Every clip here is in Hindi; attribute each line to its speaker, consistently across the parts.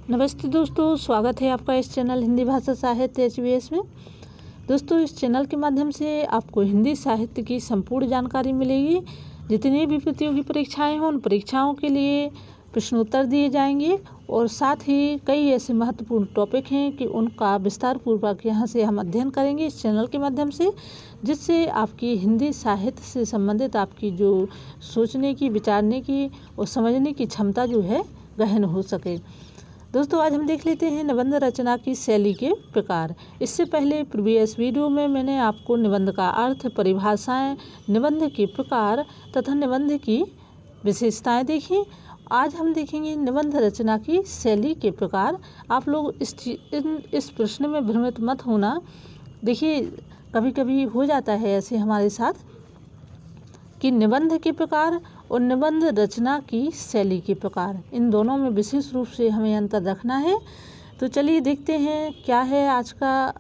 Speaker 1: नमस्ते दोस्तों, स्वागत है आपका इस चैनल हिंदी भाषा साहित्य HBS में। दोस्तों, इस चैनल के माध्यम से आपको हिंदी साहित्य की संपूर्ण जानकारी मिलेगी। जितनी भी प्रतियोगी परीक्षाएं हों उन परीक्षाओं के लिए प्रश्नोत्तर दिए जाएंगे और साथ ही कई ऐसे महत्वपूर्ण टॉपिक हैं कि उनका विस्तार पूर्वक यहाँ से हम अध्ययन करेंगे इस चैनल के माध्यम से, जिससे आपकी हिंदी साहित्य से संबंधित आपकी जो सोचने की, विचारने की और समझने की क्षमता जो है गहन हो सके। दोस्तों, आज हम देख लेते हैं निबंध रचना की शैली के प्रकार। इससे पहले प्रीवियस वीडियो में मैंने आपको निबंध का अर्थ, परिभाषाएं, निबंध के प्रकार तथा निबंध की विशेषताएं देखी। आज हम देखेंगे निबंध रचना की शैली के प्रकार। आप लोग इस प्रश्न में भ्रमित मत होना। देखिए, कभी कभी हो जाता है ऐसे हमारे साथ कि निबंध के प्रकार और निबंध रचना की शैली के प्रकार, इन दोनों में विशेष रूप से हमें अंतर रखना है। तो चलिए देखते हैं क्या है आज का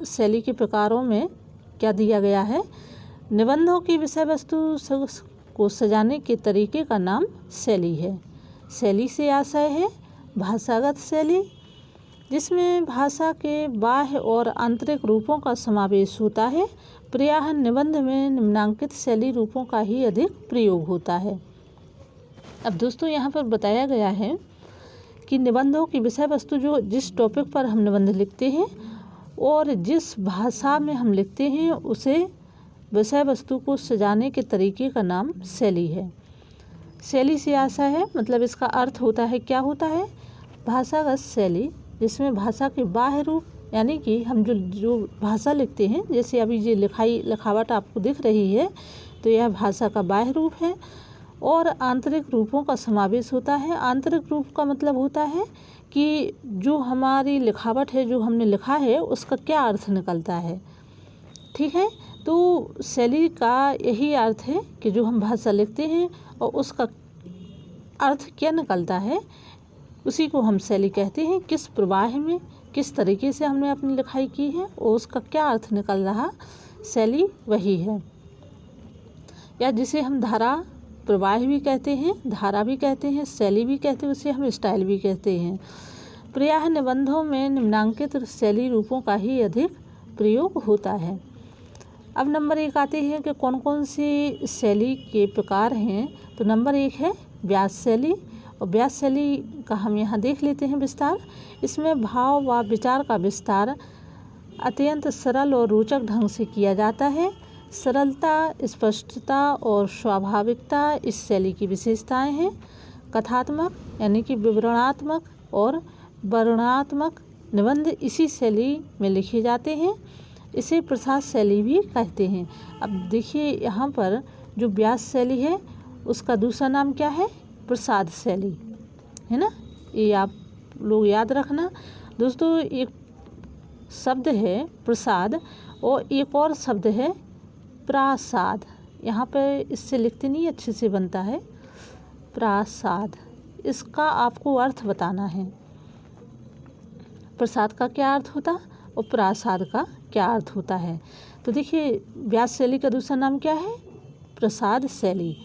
Speaker 1: शैली के प्रकारों में क्या दिया गया है। निबंधों की विषय वस्तु को सजाने के तरीके का नाम शैली है। शैली से आशय है भाषागत शैली, जिसमें भाषा के बाह्य और आंतरिक रूपों का समावेश होता है। प्रायः निबंध में निम्नांकित शैली रूपों का ही अधिक प्रयोग होता है। अब दोस्तों, यहाँ पर बताया गया है कि निबंधों की विषय वस्तु, जो जिस टॉपिक पर हम निबंध लिखते हैं और जिस भाषा में हम लिखते हैं, उसे विषय वस्तु को सजाने के तरीके का नाम शैली है। शैली से आशय है, मतलब इसका अर्थ होता है, क्या होता है, भाषागत शैली, जिसमें भाषा के बाह्य रूप, यानी कि हम जो भाषा लिखते हैं, जैसे अभी ये लिखावट आपको दिख रही है, तो यह भाषा का बाह्य रूप है। और आंतरिक रूपों का समावेश होता है। आंतरिक रूप का मतलब होता है कि जो हमारी लिखावट है, जो हमने लिखा है, उसका क्या अर्थ निकलता है। ठीक है, तो शैली का यही अर्थ है कि जो हम भाषा लिखते हैं और उसका अर्थ क्या निकलता है, उसी को हम शैली कहते हैं। किस प्रवाह में, किस तरीके से हमने अपनी लिखाई की है और उसका क्या अर्थ निकल रहा, शैली वही है। या जिसे हम धारा प्रवाह भी कहते हैं, धारा भी कहते हैं, शैली भी कहते हैं, उसे हम स्टाइल भी कहते हैं। प्रायः निबंधों में निम्नांकित शैली रूपों का ही अधिक प्रयोग होता है। अब नंबर 1 आते हैं कि कौन कौन सी शैली के प्रकार हैं। तो नंबर 1 है व्यास शैली। और व्यास शैली का हम यहाँ देख लेते हैं विस्तार। इसमें भाव व विचार का विस्तार अत्यंत सरल और रोचक ढंग से किया जाता है। सरलता, स्पष्टता और स्वाभाविकता इस शैली की विशेषताएं हैं। कथात्मक यानी कि विवरणात्मक और वर्णनात्मक निबंध इसी शैली में लिखे जाते हैं। इसे प्रसाद शैली भी कहते हैं। अब देखिए, यहाँ पर जो व्यास शैली है उसका दूसरा नाम क्या है, प्रसाद शैली, है ना। ये आप लोग याद रखना। दोस्तों, एक शब्द है प्रसाद और एक और शब्द है प्रासाद। यहाँ पे इससे लिखते नहीं, अच्छे से बनता है प्रासाद। इसका आपको अर्थ बताना है, प्रसाद का क्या अर्थ होता और प्रासाद का क्या अर्थ होता है। तो देखिए, व्यास शैली का दूसरा नाम क्या है, प्रसाद शैली।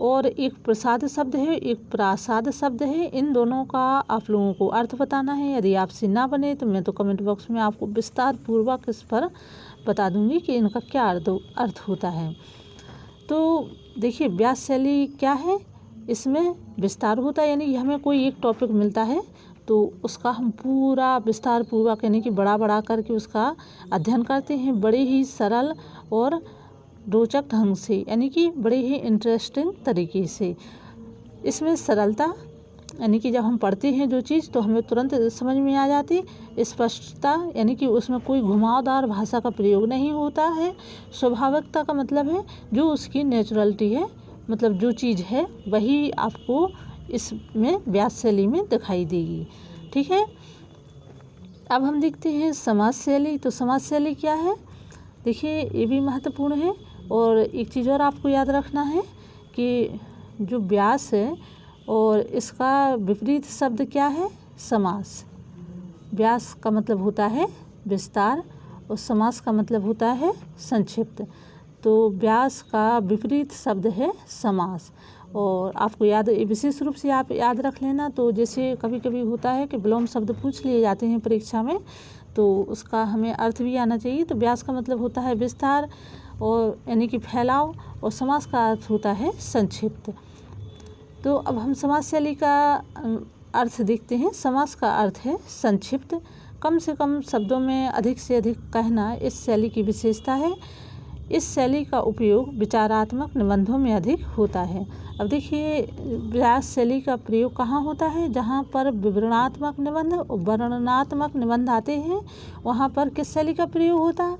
Speaker 1: और एक प्रसाद शब्द है, एक प्रासाद शब्द है। इन दोनों का आप लोगों को अर्थ बताना है। यदि आपसे ना बने तो मैं तो कमेंट बॉक्स में आपको विस्तार पूर्वक इस पर बता दूंगी कि इनका क्या अर्थ होता है। तो देखिए, व्यास शैली क्या है, इसमें विस्तार होता है, यानी हमें कोई एक टॉपिक मिलता है तो उसका हम पूरा विस्तार पूर्वक, यानी कि बड़ा करके उसका अध्ययन करते हैं, बड़े ही सरल और रोचक ढंग से, यानी कि बड़े ही इंटरेस्टिंग तरीके से। इसमें सरलता, यानी कि जब हम पढ़ते हैं जो चीज़ तो हमें तुरंत समझ में आ जाती। स्पष्टता, यानी कि उसमें कोई घुमावदार भाषा का प्रयोग नहीं होता है। स्वाभाविकता का मतलब है जो उसकी नेचुरलिटी है, मतलब जो चीज़ है वही आपको इसमें व्यास शैली में दिखाई देगी। ठीक है, अब हम देखते हैं समाज शैली। तो समाज शैली क्या है, देखिए ये भी महत्वपूर्ण है। और एक चीज़ और आपको याद रखना है कि जो व्यास है और इसका विपरीत शब्द क्या है, समास। व्यास का मतलब होता है विस्तार और समास का मतलब होता है संक्षिप्त। तो व्यास का विपरीत शब्द है समास और आपको याद विशेष रूप से आप याद रख लेना। तो जैसे कभी कभी होता है कि विलोम शब्द पूछ लिए जाते हैं परीक्षा में, तो उसका हमें अर्थ भी आना चाहिए। तो व्यास का मतलब होता है विस्तार और यानी कि फैलाव, और समास का अर्थ होता है संक्षिप्त। तो अब हम समास शैली का अर्थ देखते हैं। समास का अर्थ है संक्षिप्त, कम से कम शब्दों में अधिक से अधिक कहना इस शैली की विशेषता है। इस शैली का उपयोग विचारात्मक निबंधों में अधिक होता है। अब देखिए, व्यास शैली का प्रयोग कहाँ होता है? जहाँ पर विवरणात्मक निबंध और वर्णनात्मक निबंध आते हैं, वहाँ पर किस शैली का प्रयोग होता है?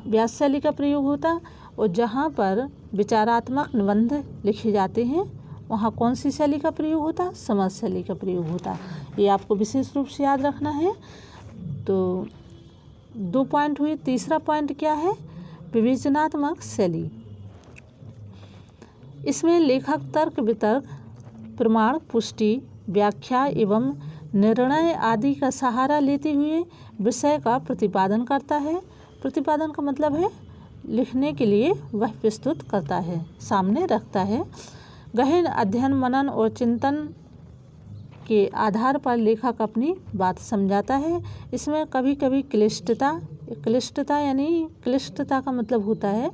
Speaker 1: व्यास शैली का प्रयोग होता। और जहाँ पर विचारात्मक निबंध लिखे जाते हैं, वहाँ कौन सी शैली का प्रयोग होता? समास शैली का प्रयोग होता। ये आपको विशेष रूप से याद रखना है। तो 2 पॉइंट हुए। तीसरा पॉइंट क्या है? विवेचनात्मक शैली। इसमें लेखक तर्क वितर्क, प्रमाण, पुष्टि, व्याख्या एवं निर्णय आदि का सहारा लेते हुए विषय का प्रतिपादन करता है। प्रतिपादन का मतलब है लिखने के लिए वह प्रस्तुत करता है, सामने रखता है। गहन अध्ययन, मनन और चिंतन के आधार पर लेखक अपनी बात समझाता है। इसमें कभी कभी क्लिष्टता यानी क्लिष्टता का मतलब होता है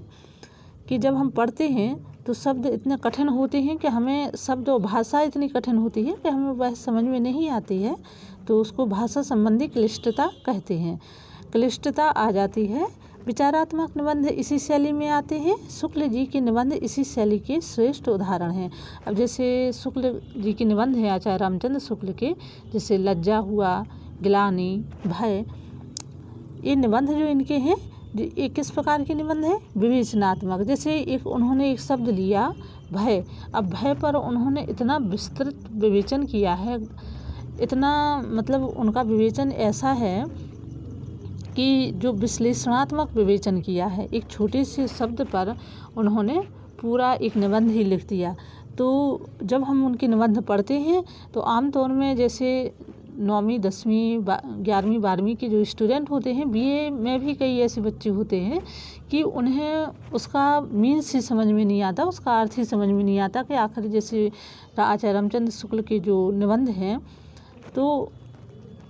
Speaker 1: कि जब हम पढ़ते हैं तो शब्द इतने कठिन होते हैं कि हमें शब्द और भाषा इतनी कठिन होती है कि हमें वह समझ में नहीं आती है, तो उसको भाषा संबंधी क्लिष्टता कहते हैं। क्लिष्टता आ जाती है। विचारात्मक निबंध इसी शैली में आते हैं। शुक्ल जी के निबंध इसी शैली के श्रेष्ठ उदाहरण हैं। अब जैसे शुक्ल जी के निबंध हैं आचार्य रामचंद्र शुक्ल के, जैसे लज्जा हुआ, ग्लानि, भय, ये निबंध जो इनके हैं, ये किस प्रकार के निबंध है? विवेचनात्मक। जैसे उन्होंने एक शब्द लिया भय, अब भय पर उन्होंने इतना विस्तृत विवेचन किया है, इतना मतलब उनका विवेचन ऐसा है कि जो विश्लेषणात्मक विवेचन किया है। एक छोटे से शब्द पर उन्होंने पूरा एक निबंध ही लिख दिया। तो जब हम उनके निबंध पढ़ते हैं तो आमतौर में जैसे 9वीं 10वीं 11वीं 12वीं के जो स्टूडेंट होते हैं, बीए में भी कई ऐसे बच्चे होते हैं कि उन्हें उसका मीन्स ही समझ में नहीं आता, उसका अर्थ ही समझ में नहीं आता कि आखिर जैसे आचार्य रामचंद्र शुक्ल के जो निबंध हैं तो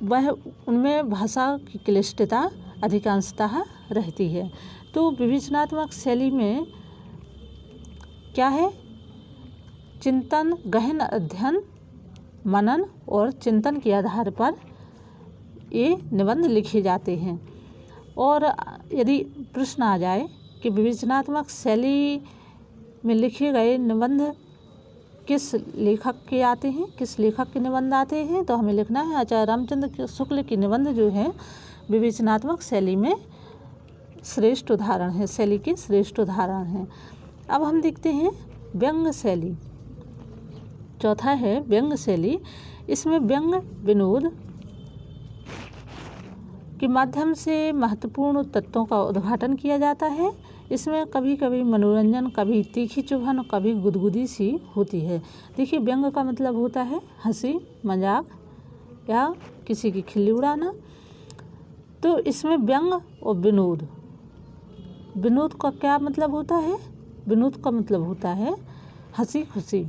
Speaker 1: वह उनमें भाषा की क्लिष्टता अधिकांशतः रहती है। तो विवेचनात्मक शैली में क्या है? चिंतन, गहन अध्ययन, मनन और चिंतन के आधार पर ये निबंध लिखे जाते हैं। और यदि प्रश्न आ जाए कि विवेचनात्मक शैली में लिखे गए निबंध किस लेखक के आते हैं, किस लेखक के निबंध आते हैं, तो हमें लिखना है आचार्य रामचंद्र शुक्ल के निबंध जो है विवेचनात्मक शैली में श्रेष्ठ उदाहरण है, शैली के श्रेष्ठ उदाहरण हैं। अब हम देखते हैं व्यंग्य शैली। चौथा है व्यंग्य शैली। इसमें व्यंग्य विनोद के माध्यम से महत्वपूर्ण तत्वों का उद्घाटन किया जाता है। इसमें कभी कभी मनोरंजन, कभी तीखी चुभन, कभी गुदगुदी सी होती है। देखिए, व्यंग्य का मतलब होता है हंसी मजाक या किसी की खिल्ली उड़ाना। तो इसमें व्यंग्य और विनोद, विनोद का क्या मतलब होता है? विनोद का मतलब होता है हंसी खुशी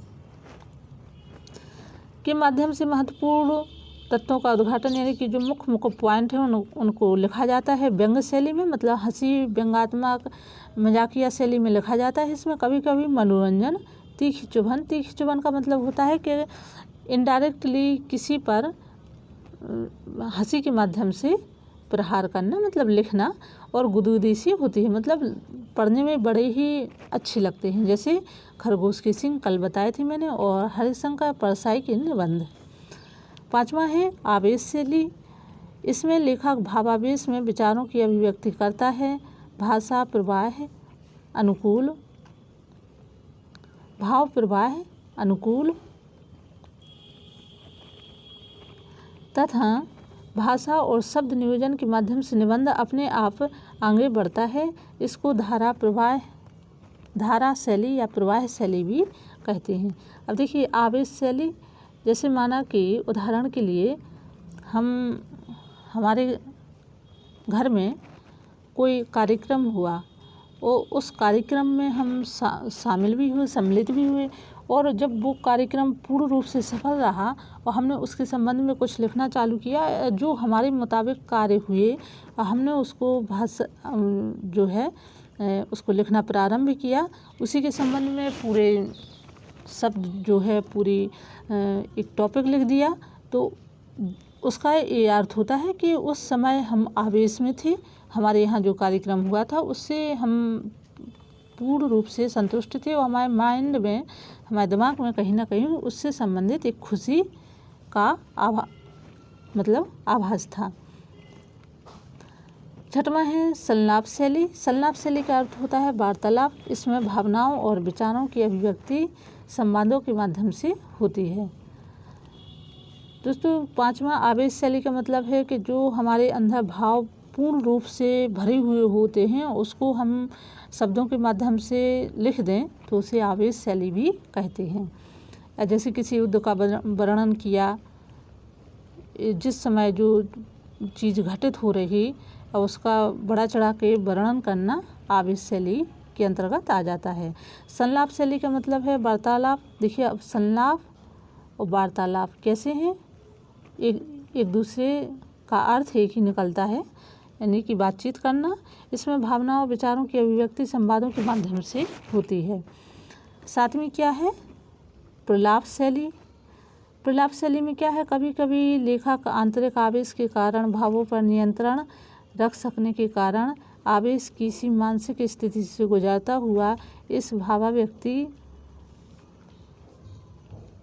Speaker 1: के माध्यम से महत्वपूर्ण तत्वों का उद्घाटन, यानी कि जो मुख्य मुख्य पॉइंट हैं उनको लिखा जाता है व्यंग्य शैली में, मतलब हंसी व्यंग्यात्मक मजाकिया शैली में लिखा जाता है। इसमें कभी कभी मनोरंजन, तीखी चुभन का मतलब होता है कि इनडायरेक्टली किसी पर हंसी के माध्यम से प्रहार करना, मतलब लिखना। और गुदगुदी सी होती है, मतलब पढ़ने में बड़े ही अच्छे लगते हैं, जैसे खरगोश के सिंह कल बताए थे मैंने, और हरिशंकर परसाई के निबंध। 5वां है आवेश शैली। इसमें लेखक भावावेश में विचारों की अभिव्यक्ति करता है। भाषा प्रवाह अनुकूल, भाव प्रवाह अनुकूल तथा भाषा और शब्द नियोजन के माध्यम से निबंध अपने आप आगे बढ़ता है। इसको धारा शैली या प्रवाह शैली भी कहते हैं। अब देखिए, आवेश शैली, जैसे माना कि उदाहरण के लिए हमारे घर में कोई कार्यक्रम हुआ और उस कार्यक्रम में हम शामिल भी हुए, सम्मिलित भी हुए, और जब वो कार्यक्रम पूर्ण रूप से सफल रहा और हमने उसके संबंध में कुछ लिखना चालू किया, जो हमारे मुताबिक कार्य हुए, हमने उसको भाषा जो है उसको लिखना प्रारंभ किया। उसी के संबंध में पूरे शब्द जो है पूरी एक टॉपिक लिख दिया। तो उसका ये अर्थ होता है कि उस समय हम आवेश में थे, हमारे यहाँ जो कार्यक्रम हुआ था उससे हम पूर्ण रूप से संतुष्ट थे और हमारे माइंड में, हमारे दिमाग में कहीं ना कहीं उससे संबंधित एक खुशी का आभास था। छठवां है संलाप शैली। संलाप शैली का अर्थ होता है वार्तालाप। इसमें भावनाओं और विचारों की अभिव्यक्ति संवादों के माध्यम से होती है। दोस्तों, पांचवा आवेश शैली का मतलब है कि जो हमारे अंदर भाव पूर्ण रूप से भरे हुए होते हैं उसको हम शब्दों के माध्यम से लिख दें तो उसे आवेश शैली भी कहते हैं। जैसे किसी युद्ध का वर्णन किया, जिस समय जो चीज़ घटित हो रही और उसका बड़ा चढ़ा के वर्णन करना आवेश शैली के अंतर्गत आ जाता है। संलाप शैली का मतलब है वार्तालाप। देखिए, अब संलाप और वार्तालाप कैसे हैं, एक दूसरे का अर्थ एक ही निकलता है, यानी कि बातचीत करना। इसमें भावनाओं विचारों की अभिव्यक्ति संवादों के माध्यम से होती है। सातवीं क्या है, प्रलाप शैली। प्रलाप शैली में क्या है, कभी कभी लेखक आंतरिक आवेश के कारण भावों पर नियंत्रण रख सकने के कारण आवेश किसी मानसिक स्थिति से गुजरता हुआ इस भावाव्यक्ति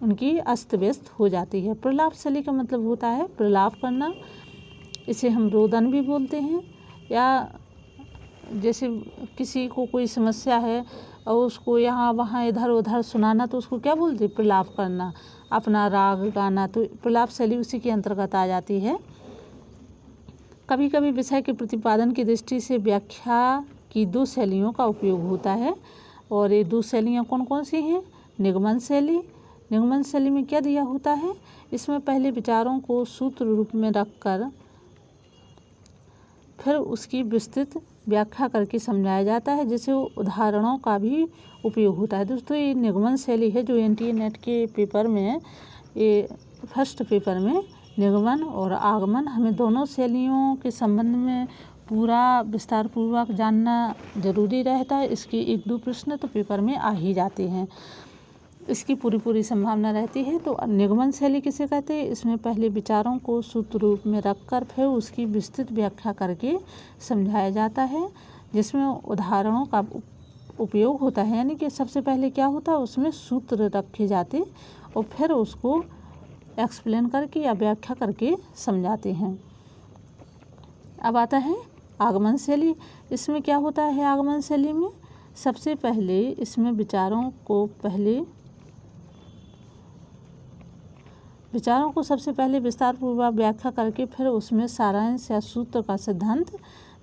Speaker 1: उनकी अस्त व्यस्त हो जाती है। प्रलाप शैली का मतलब होता है प्रलाप करना। इसे हम रोदन भी बोलते हैं। या जैसे किसी को कोई समस्या है और उसको यहाँ वहाँ इधर उधर सुनाना, तो उसको क्या बोलते हैं, प्रलाप करना, अपना राग गाना। तो प्रलाप शैली उसी के अंतर्गत आ जाती है। कभी कभी विषय के प्रतिपादन की दृष्टि से व्याख्या की दो शैलियों का उपयोग होता है। और ये दो शैलियाँ कौन कौन सी हैं, निगमन शैली। निगमन शैली में क्या दिया होता है, इसमें पहले विचारों को सूत्र रूप में रखकर फिर उसकी विस्तृत व्याख्या करके समझाया जाता है, जिससे उदाहरणों का भी उपयोग होता है। दोस्तों, ये निगमन शैली है जो एनटीए नेट के पेपर में, ये फर्स्ट पेपर में निगमन और आगमन, हमें दोनों शैलियों के संबंध में पूरा विस्तार पूर्वक जानना जरूरी रहता है। इसके एक दो प्रश्न तो पेपर में आ ही जाते हैं, इसकी पूरी संभावना रहती है। तो निगमन शैली किसे कहते हैं, इसमें पहले विचारों को सूत्र रूप में रखकर फिर उसकी विस्तृत व्याख्या करके समझाया जाता है, जिसमें उदाहरणों का उपयोग होता है। यानी कि सबसे पहले क्या होता है, उसमें सूत्र रखे जाते और फिर उसको एक्सप्लेन करके या व्याख्या करके समझाते हैं। अब आता है आगमन शैली। इसमें क्या होता है, आगमन शैली में सबसे पहले इसमें विचारों को सबसे पहले विस्तार पूर्वक व्याख्या करके फिर उसमें सारांश या सूत्र का सिद्धांत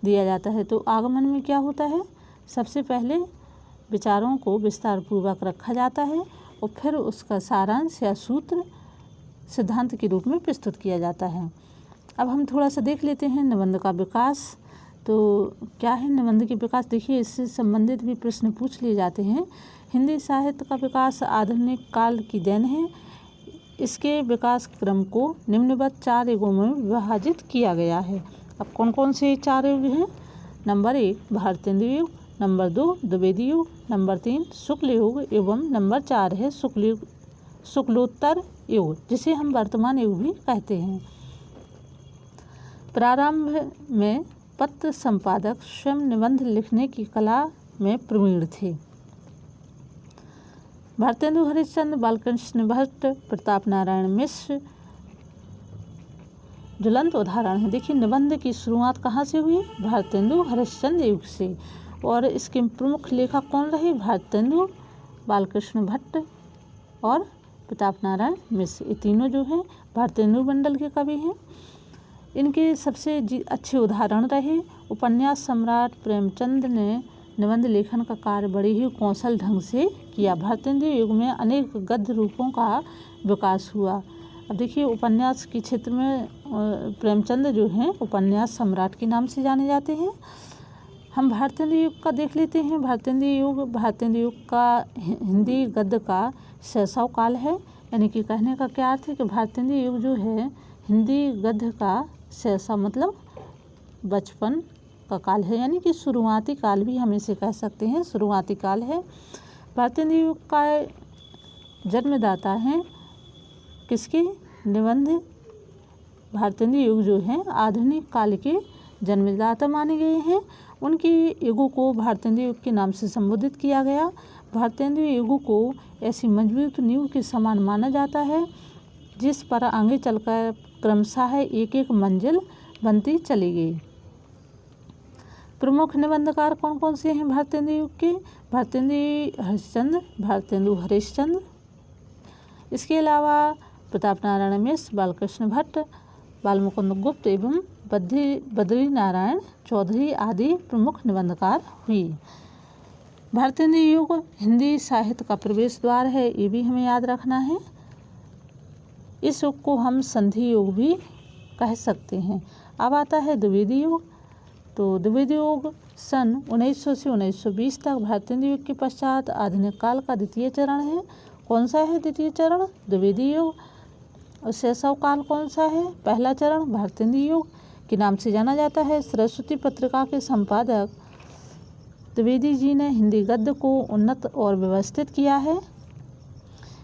Speaker 1: दिया जाता है। तो आगमन में क्या होता है, सबसे पहले विचारों को विस्तार पूर्वक रखा जाता है और फिर उसका सारांश या सूत्र सिद्धांत के रूप में प्रस्तुत किया जाता है। अब हम थोड़ा सा देख लेते हैं निबंध का विकास। तो क्या है निबंध के विकास, देखिए इससे संबंधित भी प्रश्न पूछ लिए जाते हैं। हिंदी साहित्य का विकास आधुनिक काल की देन है। इसके विकास क्रम को निम्नवत 4 युगों में विभाजित किया गया है। अब कौन कौन से 4 युग हैं, नंबर 1 भारतेंदु युग, नंबर 2 द्विवेदी युग, नंबर 3 शुक्ल युग एवं नंबर 4 है शुक्लोत्तर युग, जिसे हम वर्तमान युग भी कहते हैं। प्रारंभ में पत्र संपादक स्वयं निबंध लिखने की कला में प्रवीण थे। भारतेंदु हरिश्चंद्र, बालकृष्ण भट्ट, प्रताप नारायण मिश्र ज्वलंत उदाहरण है। देखिए निबंध की शुरुआत कहाँ से हुई, भारतेंदु हरिश्चंद्र युग से। और इसके प्रमुख लेखक कौन रहे, भारतेंदु, बालकृष्ण भट्ट और प्रताप नारायण मिश्र। ये तीनों जो हैं भारतेंदु मंडल के कवि हैं। इनके सबसे अच्छे उदाहरण रहे उपन्यास सम्राट प्रेमचंद ने निबंध लेखन का कार्य बड़े ही कौशल ढंग से किया। भारतेंदु युग में अनेक गद्य रूपों का विकास हुआ। अब देखिए उपन्यास के क्षेत्र में प्रेमचंद जो हैं उपन्यास सम्राट के नाम से जाने जाते हैं। हम भारतेंदु युग का देख लेते हैं। भारतेंदु युग का हिंदी गद्य का शैशव काल है। यानी कि कहने का क्या अर्थ है कि भारतेंदु युग जो है हिंदी गद्य का शैशव मतलब बचपन का काल है, यानी कि शुरुआती काल भी हम इसे कह सकते हैं, शुरुआती काल है। भारतेंदु युग का जन्मदाता है किसके निबंध। भारतेंदु युग जो है आधुनिक काल के जन्मदाता माने गए हैं। उनकी युगों को भारतेंदु युग के नाम से संबोधित किया गया। भारतेंदु युग को ऐसी मजबूत नींव के समान माना जाता है जिस पर आगे चलकर क्रमशः एक एक मंजिल बनती चली गई। प्रमुख निबंधकार कौन कौन से हैं भारतेंदु युग के? भारतेंदु हरिश्चंद्र, इसके अलावा प्रताप नारायण मिश्र, बालकृष्ण भट्ट, बालमुकुंद गुप्त एवं बद्री नारायण चौधरी आदि प्रमुख निबंधकार हुई। भारतेंदु युग हिंदी साहित्य का प्रवेश द्वार है, ये भी हमें याद रखना है। इस युग को हम संधि युग भी कह सकते हैं। अब आता है द्विवेदी युग। तो द्विवेदी युग सन 1900 से 1920 तक भारतेंदु युग के पश्चात आधुनिक काल का द्वितीय चरण है। कौन सा है द्वितीय चरण? द्विवेदी युग। और शैशव काल कौन सा है? पहला चरण भारतेंदु युग के नाम से जाना जाता है। सरस्वती पत्रिका के संपादक द्विवेदी जी ने हिंदी गद्य को उन्नत और व्यवस्थित किया है।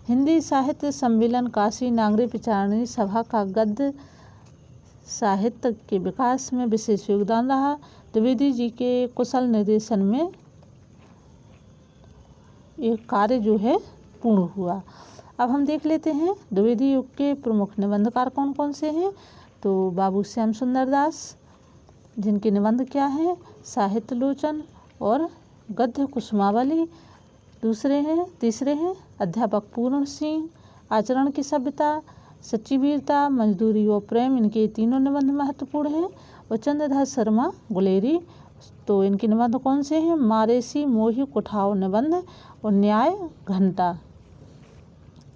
Speaker 1: हिंदी साहित्य सम्मेलन काशी नागरी विचारणी सभा का गद्य साहित्य के विकास में विशेष योगदान रहा। द्विवेदी जी के कुशल निर्देशन में ये कार्य जो है पूर्ण हुआ। अब हम देख लेते हैं द्विवेदी युग के प्रमुख निबंधकार कौन कौन से हैं। तो बाबू श्याम सुंदर दास, जिनके निबंध क्या हैं? साहित्य लोचन और गद्य कुसुमावली। तीसरे हैं अध्यापक पूर्ण सिंह, आचरण की सभ्यता, सच्ची वीरता, मजदूरी और प्रेम, इनके तीनों निबंध महत्वपूर्ण हैं। और चंद्रधर शर्मा गुलेरी, तो इनके निबंध कौन से हैं? मारेसी, मोही, कुठाव निबंध और न्याय घंटा,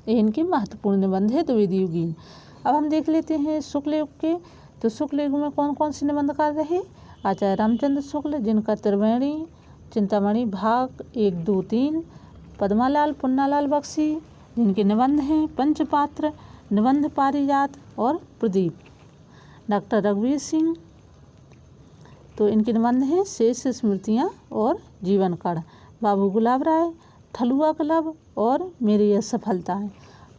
Speaker 1: ये इनके महत्वपूर्ण निबंध है द्विवेदी युगीन। अब हम देख लेते हैं शुक्ल युग के। तो शुक्ल युग में कौन कौन से निबंधकार रहे? आचार्य रामचंद्र शुक्ल, जिनका त्रिवेणी चिंतामणि भाग 1, 2, 3, पद्मालाल पुन्नालाल बख्शी, जिनके निबंध हैं पंचपात्र, निबंध पारिजात और प्रदीप। डॉक्टर रघुवीर सिंह, तो इनके निबंध हैं शेष स्मृतियाँ और जीवन कण। बाबू गुलाब राय, थलुआ क्लब और मेरी यह सफलता है।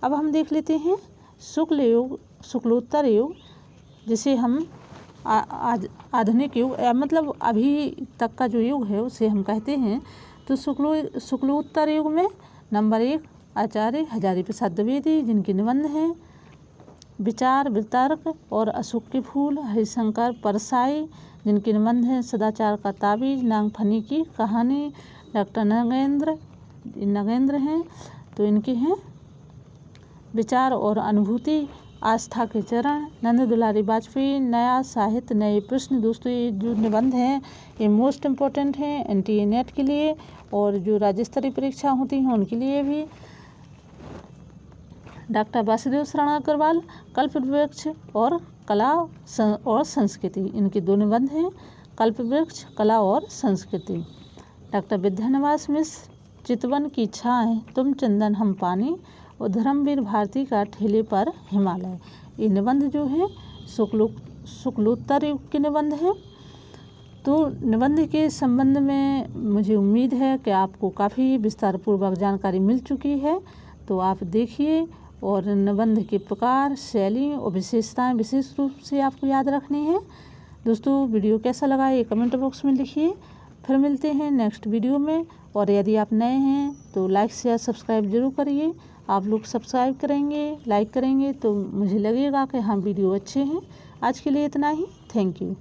Speaker 1: अब हम देख लेते हैं शुक्ल युग, शुक्लोत्तर युग, जिसे हम आधुनिक युग मतलब अभी तक का जो युग है उसे हम कहते हैं। तो शुक्लोत्तर युग में नंबर 1 आचार्य हजारी प्रसाद द्विवेदी, जिनके निबंध हैं विचार वितर्क और अशोक के फूल। हरिशंकर परसाई, जिनके निबंध हैं सदाचार का ताबीज, नागफनी की कहानी। डॉक्टर नगेंद्र हैं, तो इनके हैं विचार और अनुभूति, आस्था के चरण। नंद दुलारी वाजपेयी, नया साहित्य नए प्रश्न। दोस्तों ये जो निबंध हैं ये मोस्ट इम्पोर्टेंट हैं NTA नेट के लिए और जो राज्य स्तरीय परीक्षा होती हैं उनके लिए भी। डॉक्टर वासुदेव शरण अग्रवाल, कल्पवृक्ष और कला और संस्कृति, इनके 2 निबंध हैं कल्पवृक्ष कला और संस्कृति। डॉक्टर विद्यानिवास मिश्र, चितवन की छाएं, तुम चंदन हम पानी और धर्मवीर भारती का ठेले पर हिमालय, ये निबंध जो है शुक्लोत्तर युग के निबंध हैं। तो निबंध के संबंध में मुझे उम्मीद है कि आपको काफ़ी विस्तारपूर्वक जानकारी मिल चुकी है। तो आप देखिए और निबंध के प्रकार, शैली और विशेषताएं विशेष रूप से आपको याद रखनी है। दोस्तों वीडियो कैसा लगा ये कमेंट बॉक्स में लिखिए। फिर मिलते हैं नेक्स्ट वीडियो में। और यदि आप नए हैं तो लाइक शेयर सब्सक्राइब जरूर करिए। आप लोग सब्सक्राइब करेंगे, लाइक करेंगे तो मुझे लगेगा कि हाँ वीडियो अच्छे हैं। आज के लिए इतना ही। Thank you.